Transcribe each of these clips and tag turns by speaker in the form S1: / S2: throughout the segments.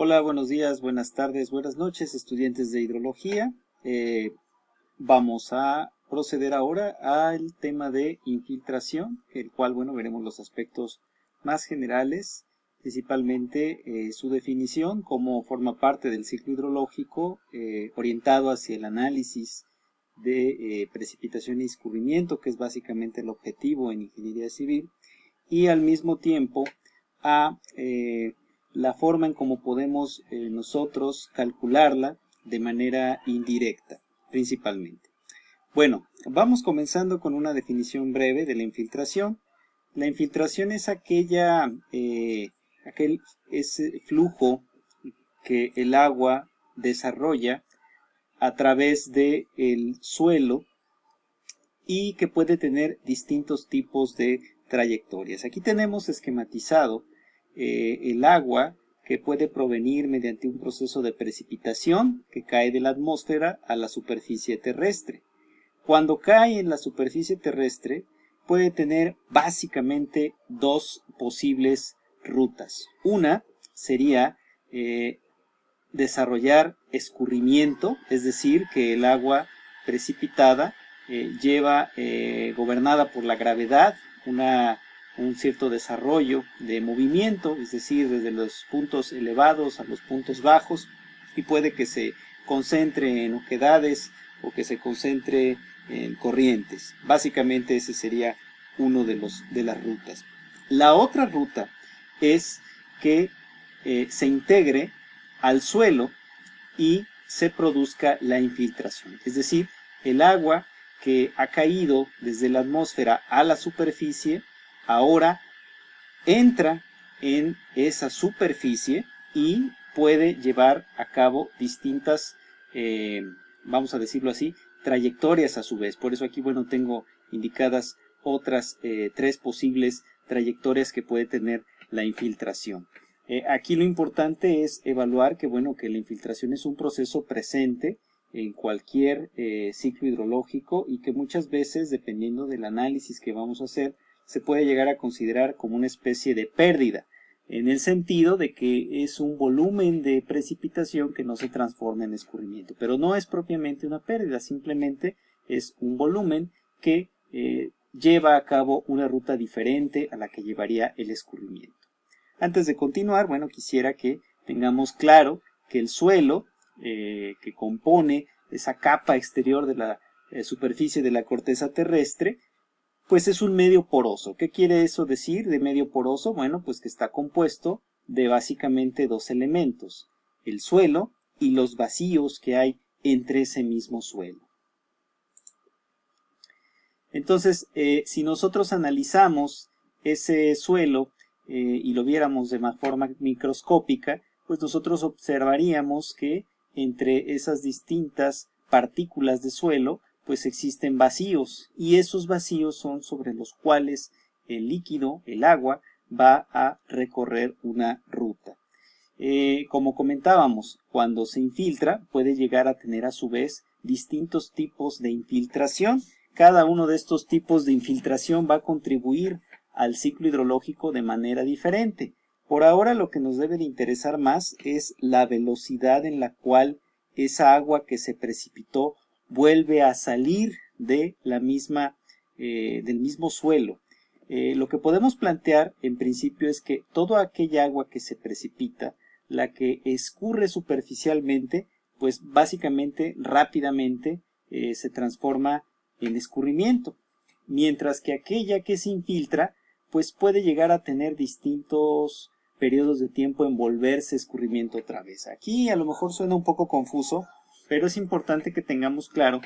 S1: Hola, buenos días, buenas tardes, buenas noches, estudiantes de hidrología. Vamos a proceder ahora al tema de infiltración, el cual, bueno, veremos los aspectos más generales, principalmente su definición, cómo forma parte del ciclo hidrológico, orientado hacia el análisis de precipitación y escurrimiento, que es básicamente el objetivo en ingeniería civil, y al mismo tiempo a la forma en cómo podemos nosotros calcularla de manera indirecta, principalmente. Bueno, vamos comenzando con una definición breve de la infiltración. La infiltración es aquel ese flujo que el agua desarrolla a través del suelo y que puede tener distintos tipos de trayectorias. Aquí tenemos esquematizado el agua que puede provenir mediante un proceso de precipitación que cae de la atmósfera a la superficie terrestre. Cuando cae en la superficie terrestre puede tener básicamente dos posibles rutas. Una sería desarrollar escurrimiento, es decir, que el agua precipitada gobernada por la gravedad, un cierto desarrollo de movimiento, es decir, desde los puntos elevados a los puntos bajos, y puede que se concentre en oquedades o que se concentre en corrientes. Básicamente ese sería uno de las rutas. La otra ruta es que se integre al suelo y se produzca la infiltración. Es decir, el agua que ha caído desde la atmósfera a la superficie, ahora entra en esa superficie y puede llevar a cabo distintas, vamos a decirlo así, trayectorias a su vez. Por eso aquí, bueno, tengo indicadas otras tres posibles trayectorias que puede tener la infiltración. Aquí lo importante es evaluar que, bueno, que la infiltración es un proceso presente en cualquier ciclo hidrológico y que muchas veces, dependiendo del análisis que vamos a hacer, se puede llegar a considerar como una especie de pérdida, en el sentido de que es un volumen de precipitación que no se transforma en escurrimiento, pero no es propiamente una pérdida, simplemente es un volumen que lleva a cabo una ruta diferente a la que llevaría el escurrimiento. Antes de continuar, bueno, quisiera que tengamos claro que el suelo que compone esa capa exterior de la superficie de la corteza terrestre, pues es un medio poroso. ¿Qué quiere eso decir de medio poroso? Bueno, pues que está compuesto de básicamente dos elementos, el suelo y los vacíos que hay entre ese mismo suelo. Entonces, si nosotros analizamos ese suelo y lo viéramos de forma microscópica, pues nosotros observaríamos que entre esas distintas partículas de suelo, pues existen vacíos, y esos vacíos son sobre los cuales el líquido, el agua, va a recorrer una ruta. Como comentábamos, cuando se infiltra puede llegar a tener a su vez distintos tipos de infiltración. Cada uno de estos tipos de infiltración va a contribuir al ciclo hidrológico de manera diferente. Por ahora lo que nos debe de interesar más es la velocidad en la cual esa agua que se precipitó vuelve a salir de del mismo suelo. Lo que podemos plantear en principio es que toda aquella agua que se precipita, la que escurre superficialmente, pues básicamente rápidamente se transforma en escurrimiento, mientras que aquella que se infiltra pues puede llegar a tener distintos periodos de tiempo en volverse escurrimiento otra vez. Aquí a lo mejor suena un poco confuso, pero es importante que tengamos claro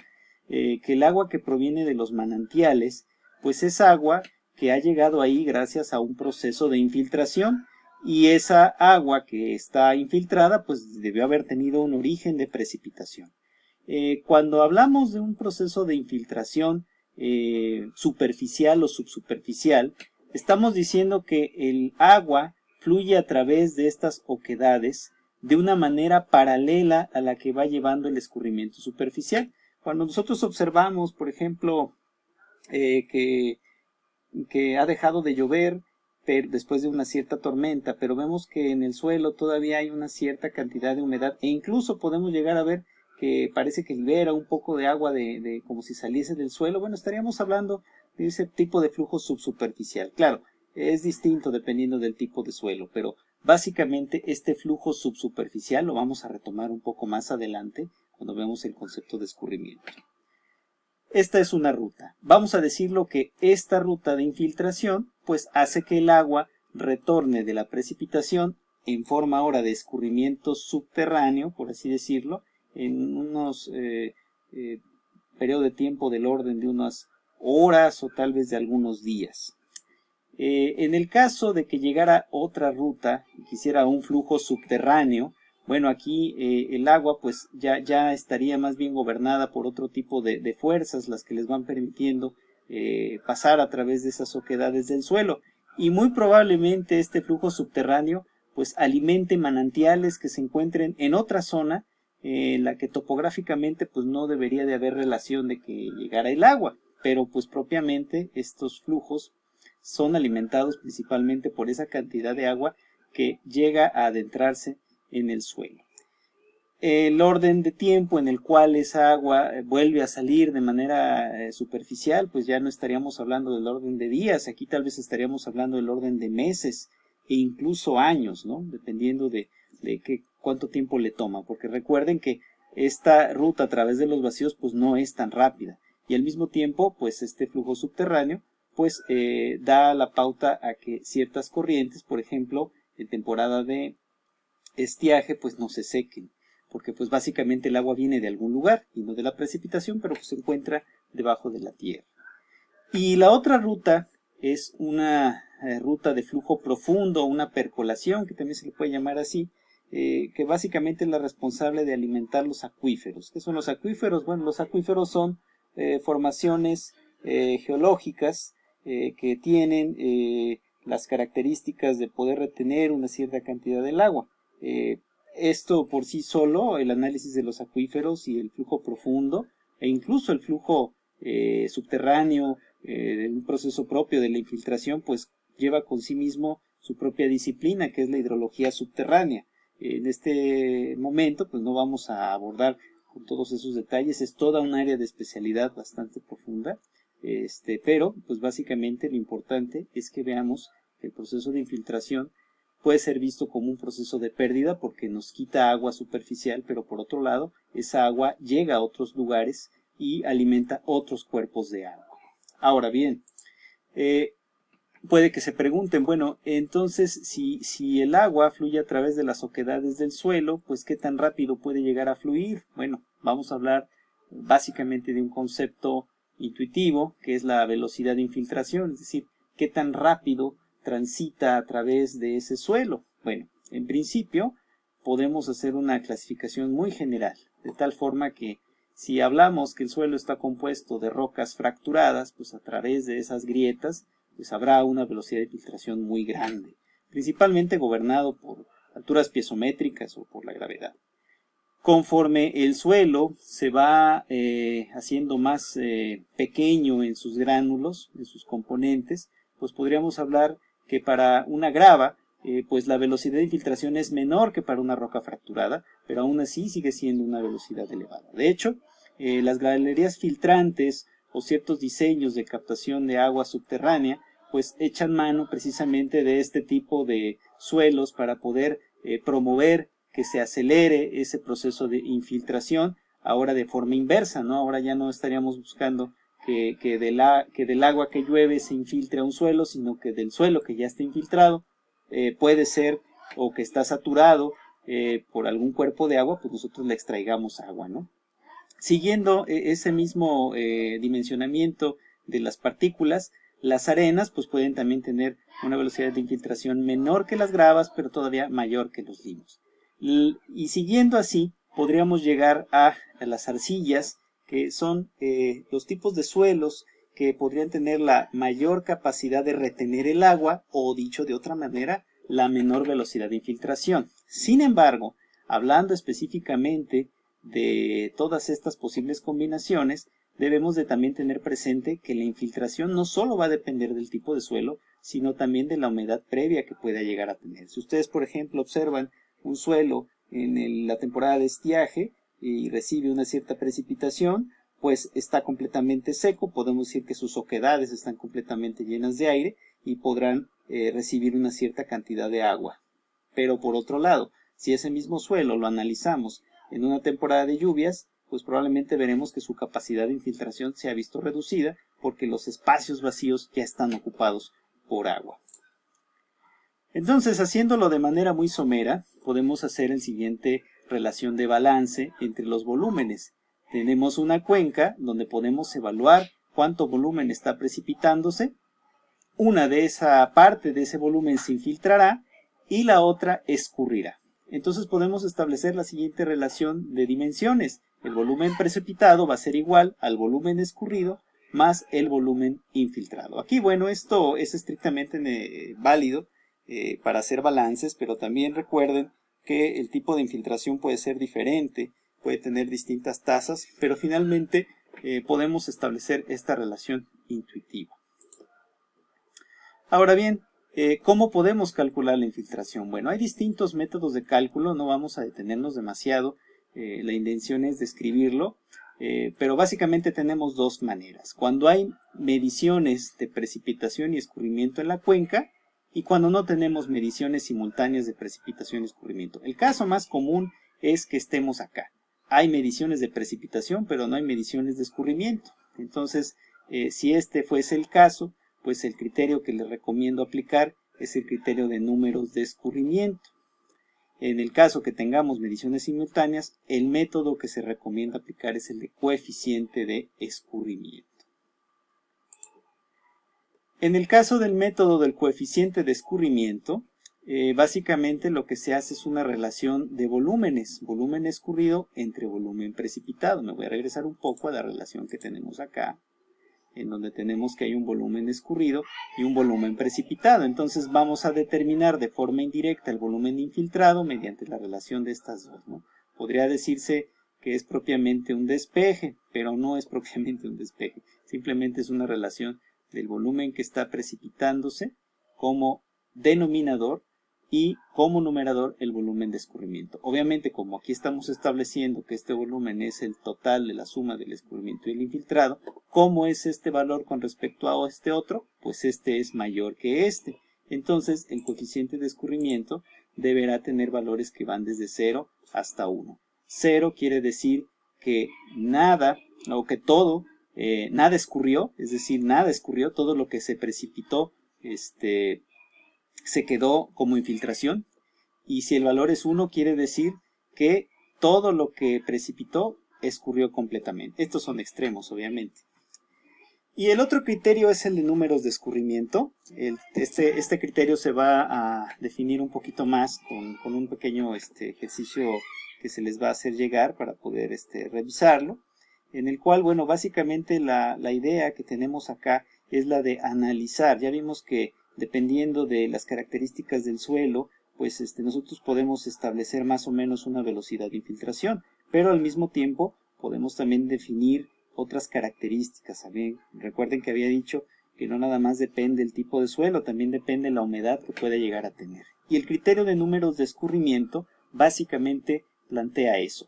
S1: que el agua que proviene de los manantiales pues es agua que ha llegado ahí gracias a un proceso de infiltración, y esa agua que está infiltrada pues debió haber tenido un origen de precipitación. Cuando hablamos de un proceso de infiltración superficial o subsuperficial, estamos diciendo que el agua fluye a través de estas oquedades de una manera paralela a la que va llevando el escurrimiento superficial. Cuando nosotros observamos, por ejemplo, que ha dejado de llover, después de una cierta tormenta, pero vemos que en el suelo todavía hay una cierta cantidad de humedad e incluso podemos llegar a ver que parece que libera un poco de agua como si saliese del suelo. Bueno, estaríamos hablando de ese tipo de flujo subsuperficial. Claro, es distinto dependiendo del tipo de suelo, pero básicamente este flujo subsuperficial lo vamos a retomar un poco más adelante cuando vemos el concepto de escurrimiento. Esta es una ruta. Vamos a decirlo que esta ruta de infiltración pues hace que el agua retorne de la precipitación en forma ahora de escurrimiento subterráneo, por así decirlo, en unos periodo de tiempo del orden de unas horas o tal vez de algunos días. En el caso de que llegara otra ruta y quisiera un flujo subterráneo, bueno, aquí el agua pues ya estaría más bien gobernada por otro tipo de fuerzas, las que les van permitiendo pasar a través de esas oquedades del suelo. Y muy probablemente este flujo subterráneo pues alimente manantiales que se encuentren en otra zona, en la que topográficamente pues no debería de haber relación de que llegara el agua, pero pues propiamente estos flujos son alimentados principalmente por esa cantidad de agua que llega a adentrarse en el suelo. El orden de tiempo en el cual esa agua vuelve a salir de manera superficial, pues ya no estaríamos hablando del orden de días, aquí tal vez estaríamos hablando del orden de meses e incluso años, ¿no? Dependiendo de cuánto tiempo le toma, porque recuerden que esta ruta a través de los vacíos pues no es tan rápida y al mismo tiempo pues este flujo subterráneo pues da la pauta a que ciertas corrientes, por ejemplo, en temporada de estiaje, pues no se sequen, porque pues básicamente el agua viene de algún lugar y no de la precipitación, pero pues se encuentra debajo de la tierra. Y la otra ruta es una ruta de flujo profundo, una percolación, que también se le puede llamar así, que básicamente es la responsable de alimentar los acuíferos. ¿Qué son los acuíferos? Bueno, los acuíferos son formaciones geológicas que tienen las características de poder retener una cierta cantidad del agua. Esto por sí solo, el análisis de los acuíferos y el flujo profundo, e incluso el flujo subterráneo, de un proceso propio de la infiltración, pues lleva con sí mismo su propia disciplina, que es la hidrología subterránea. En este momento, pues no vamos a abordar con todos esos detalles, es toda un área de especialidad bastante profunda, pero pues básicamente lo importante es que veamos que el proceso de infiltración puede ser visto como un proceso de pérdida porque nos quita agua superficial, pero por otro lado, esa agua llega a otros lugares y alimenta otros cuerpos de agua. Ahora bien, puede que se pregunten, bueno, entonces si el agua fluye a través de las oquedades del suelo, pues ¿qué tan rápido puede llegar a fluir? Bueno, vamos a hablar básicamente de un concepto intuitivo, que es la velocidad de infiltración, es decir, ¿qué tan rápido transita a través de ese suelo? Bueno, en principio podemos hacer una clasificación muy general, de tal forma que si hablamos que el suelo está compuesto de rocas fracturadas, pues a través de esas grietas pues habrá una velocidad de filtración muy grande, principalmente gobernado por alturas piezométricas o por la gravedad. Conforme el suelo se va haciendo más pequeño en sus gránulos, en sus componentes, pues podríamos hablar que para una grava, pues la velocidad de infiltración es menor que para una roca fracturada, pero aún así sigue siendo una velocidad elevada. De hecho, las galerías filtrantes o ciertos diseños de captación de agua subterránea, pues echan mano precisamente de este tipo de suelos para poder promover que se acelere ese proceso de infiltración, ahora de forma inversa, ¿no? Ahora ya no estaríamos buscando que del agua que llueve se infiltre a un suelo, sino que del suelo que ya está infiltrado, puede ser, o que está saturado por algún cuerpo de agua, pues nosotros le extraigamos agua, ¿no? Siguiendo ese mismo dimensionamiento de las partículas, las arenas pues pueden también tener una velocidad de infiltración menor que las gravas, pero todavía mayor que los limos. Y siguiendo así, podríamos llegar a las arcillas, que son los tipos de suelos que podrían tener la mayor capacidad de retener el agua, o dicho de otra manera, la menor velocidad de infiltración. Sin embargo, hablando específicamente de todas estas posibles combinaciones, debemos de también tener presente que la infiltración no solo va a depender del tipo de suelo, sino también de la humedad previa que pueda llegar a tener. Si ustedes, por ejemplo, observan un suelo en la temporada de estiaje y recibe una cierta precipitación, pues está completamente seco, podemos decir que sus oquedades están completamente llenas de aire y podrán recibir una cierta cantidad de agua. Pero por otro lado, si ese mismo suelo lo analizamos en una temporada de lluvias, pues probablemente veremos que su capacidad de infiltración se ha visto reducida porque los espacios vacíos ya están ocupados por agua. Entonces, haciéndolo de manera muy somera, podemos hacer el siguiente relación de balance entre los volúmenes. Tenemos una cuenca donde podemos evaluar cuánto volumen está precipitándose. Una de esa parte de ese volumen se infiltrará y la otra escurrirá. Entonces podemos establecer la siguiente relación de dimensiones. El volumen precipitado va a ser igual al volumen escurrido más el volumen infiltrado. Aquí, bueno, esto es estrictamente válido para hacer balances, pero también recuerden que el tipo de infiltración puede ser diferente, puede tener distintas tasas, pero finalmente podemos establecer esta relación intuitiva. Ahora bien, ¿cómo podemos calcular la infiltración? Bueno, hay distintos métodos de cálculo, no vamos a detenernos demasiado, la intención es describirlo, pero básicamente tenemos dos maneras. Cuando hay mediciones de precipitación y escurrimiento en la cuenca, y cuando no tenemos mediciones simultáneas de precipitación y escurrimiento. El caso más común es que estemos acá. Hay mediciones de precipitación, pero no hay mediciones de escurrimiento. Entonces, si este fuese el caso, pues el criterio que les recomiendo aplicar es el criterio de números de escurrimiento. En el caso que tengamos mediciones simultáneas, el método que se recomienda aplicar es el de coeficiente de escurrimiento. En el caso del método del coeficiente de escurrimiento, básicamente lo que se hace es una relación de volúmenes, volumen escurrido entre volumen precipitado. Me voy a regresar un poco a la relación que tenemos acá, en donde tenemos que hay un volumen escurrido y un volumen precipitado. Entonces vamos a determinar de forma indirecta el volumen infiltrado mediante la relación de estas dos, ¿no? Podría decirse que es propiamente un despeje, pero no es propiamente un despeje. Simplemente es una relación del volumen que está precipitándose como denominador y como numerador el volumen de escurrimiento. Obviamente, como aquí estamos estableciendo que este volumen es el total de la suma del escurrimiento y el infiltrado, ¿cómo es este valor con respecto a este otro? Pues este es mayor que este. Entonces, el coeficiente de escurrimiento deberá tener valores que van desde 0 hasta 1. 0 quiere decir que nada, o que todo, nada escurrió, es decir, nada escurrió, todo lo que se precipitó, se quedó como infiltración. Y si el valor es 1, quiere decir que todo lo que precipitó escurrió completamente. Estos son extremos, obviamente. Y el otro criterio es el de números de escurrimiento. Este criterio se va a definir un poquito más con un pequeño ejercicio que se les va a hacer llegar para poder revisarlo, en el cual, bueno, básicamente la idea que tenemos acá es la de analizar. Ya vimos que dependiendo de las características del suelo, pues nosotros podemos establecer más o menos una velocidad de infiltración, pero al mismo tiempo podemos también definir otras características. También recuerden que había dicho que no nada más depende el tipo de suelo, también depende la humedad que puede llegar a tener. Y el criterio de números de escurrimiento básicamente plantea eso.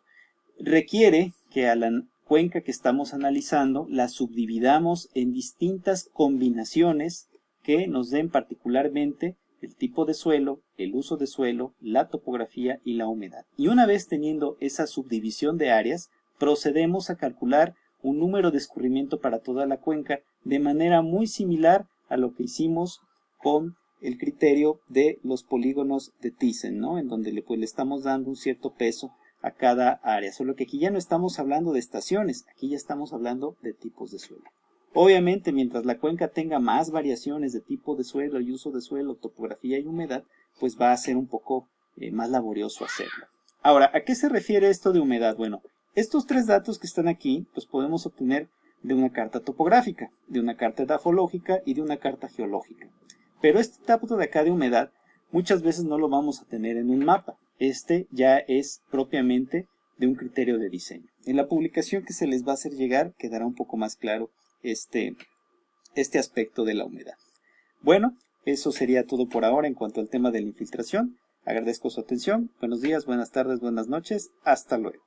S1: Requiere que a la cuenca que estamos analizando la subdividamos en distintas combinaciones que nos den particularmente el tipo de suelo, el uso de suelo, la topografía y la humedad. Y una vez teniendo esa subdivisión de áreas, procedemos a calcular un número de escurrimiento para toda la cuenca de manera muy similar a lo que hicimos con el criterio de los polígonos de Thyssen, ¿no? En donde le estamos dando un cierto peso a cada área, solo que aquí ya no estamos hablando de estaciones, aquí ya estamos hablando de tipos de suelo. Obviamente, mientras la cuenca tenga más variaciones de tipo de suelo y uso de suelo, topografía y humedad, pues va a ser un poco más laborioso hacerlo. Ahora, ¿a qué se refiere esto de humedad? Bueno, estos tres datos que están aquí los podemos obtener de una carta topográfica, de una carta edafológica y de una carta geológica. Pero este dato de acá de humedad muchas veces no lo vamos a tener en un mapa. Este ya es propiamente de un criterio de diseño. En la publicación que se les va a hacer llegar quedará un poco más claro este aspecto de la humedad. Bueno, eso sería todo por ahora en cuanto al tema de la infiltración. Agradezco su atención. Buenos días, buenas tardes, buenas noches. Hasta luego.